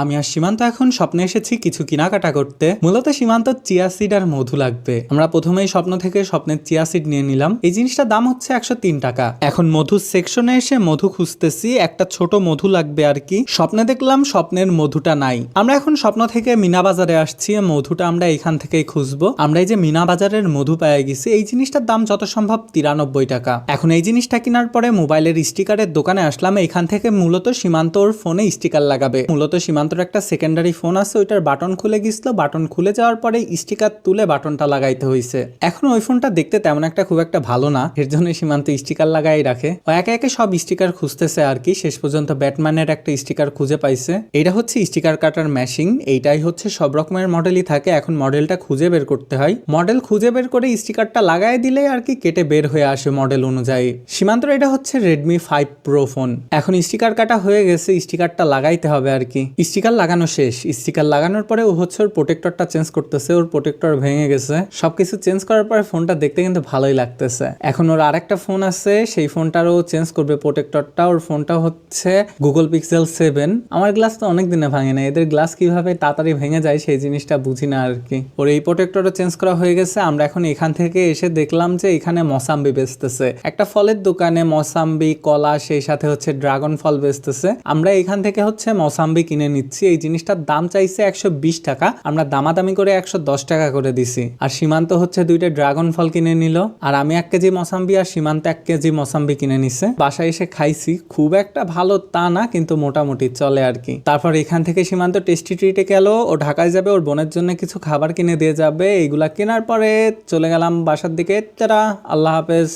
আমি আর সীমান্ত এখন স্বপ্নে এসেছি কিছু কেনাকাটা করতে। মূলত সীমান্ত চিয়া সিড আর মধু লাগবে। আমরা প্রথমেই স্বপ্ন থেকে স্বপ্নের চিয়া সিড নিয়ে নিলাম। এই জিনিসটার দাম হচ্ছে 103 টাকা। এখন মধু সেকশনে এসে মধু খুঁজতেছি, একটা ছোট মধু লাগবে আর কি। স্বপ্নে দেখলাম স্বপ্নের মধুটা নাই। আমরা এখন স্বপ্ন থেকে মিনা বাজারে আসছি, মধুটা আমরা এখান থেকেই খুঁজবো। আমরা এই যে মিনা বাজারের মধু পেয়ে গেছি। এই জিনিসটার দাম যত সম্ভব 93 টাকা। এখন এই জিনিসটা কেনার পরে মোবাইলের স্টিকারের দোকানে আসলাম। এখান থেকে মূলত সীমান্ত ওর ফোনে স্টিকার লাগাবে। মূলত সীমান্তর একটা সেকেন্ডারি ফোন আছে, ওইটার বাটন খুলে গেছিল। বাটন খুলে যাওয়ার পরে স্টিকার তুলে বাটনটা লাগাইতে হয়েছে। এখন ওই ফোনটা দেখতে তেমন একটা খুব একটা ভালো না, এর জন্য সীমান্ত স্টিকার লাগাই রাখে। ও একে একে সব স্টিকার খুঁজতেছে আর কি। শেষ পর্যন্ত ব্যাটম্যানের একটা স্টিকার খুঁজে পাইছে। এটা হচ্ছে স্টিকার কাটার মেশিন। এইটাই হচ্ছে সব রকমের মডেলই থাকে। এখন মডেলটা খুঁজে বের করতে হয়। মডেল খুঁজে বের করে স্টিকারটা লাগাই দিলে আর কি কেটে বের হয়ে আসে মডেল অনুযায়ী। সীমান্তর এটা হচ্ছে রেডমি 5 প্রো ফোন। এখন স্টিকার কাটা হয়ে গেছে, স্টিকারটা লাগাইতে হবে আর কি। স্টিকার লাগানো শেষ। স্টিকার লাগানোর পরে ও হচ্ছে ওর প্রোটেক্টরটা চেঞ্জ করতেছে। ওর প্রোটেক্টর ভেঙে গেছে। সবকিছু চেঞ্জ করার পরে ফোনটা দেখতে কিন্তু ভালোই লাগতেছে। এখন ওর আরেকটা ফোন আছে, সেই ফোনটারও চেঞ্জ করবে প্রোটেক্টরটা। ওর ফোনটা হচ্ছে গুগল পিক্সেল 7। আমার গ্লাস তো অনেক দিনে ভাঙে না, এদের গ্লাস কিভাবে তাড়াতাড়ি ভেঙে যায় সেই জিনিসটা বুঝি না আর কি। ওর এই প্রোটেক্টরও চেঞ্জ করা হয়ে গেছে। আমরা এখন এখান থেকে এসে দেখলাম যে এখানে মসাম্বি বেচতেছে। একটা ফলের দোকানে মসাম্বি, কলা, সেই সাথে হচ্ছে ড্রাগন ফল বেচতেছে। আমরা এখান থেকে হচ্ছে মসাম্বি কিনে নিচ্ছি। এই জিনিসটার দাম চাইছে 120 টাকা, আমরা দামাদামি করে 110 টাকা করে দিছি। আর সীমান্ত হচ্ছে 2টা ড্রাগন ফল কিনে নিল। আর আমি 1 কেজি মসাম্বি আর সীমান্ত 1 কেজি মসাম্বি কিনে নিছে। বাসায় এসে খাইছি, খুব একটা ভালো তা না, কিন্তু মোটামুটি চলে আর কি। তারপর এখান থেকে সীমান্ত টেস্টি ট্রিটে গেল। ও ঢাকায় যাবে, ওর বোনের জন্য কিছু খাবার কিনে দিয়ে যাবে। এইগুলা কেনার পরে চলে গেলাম বাসার দিকে। তারা আল্লাহ হাফেজ।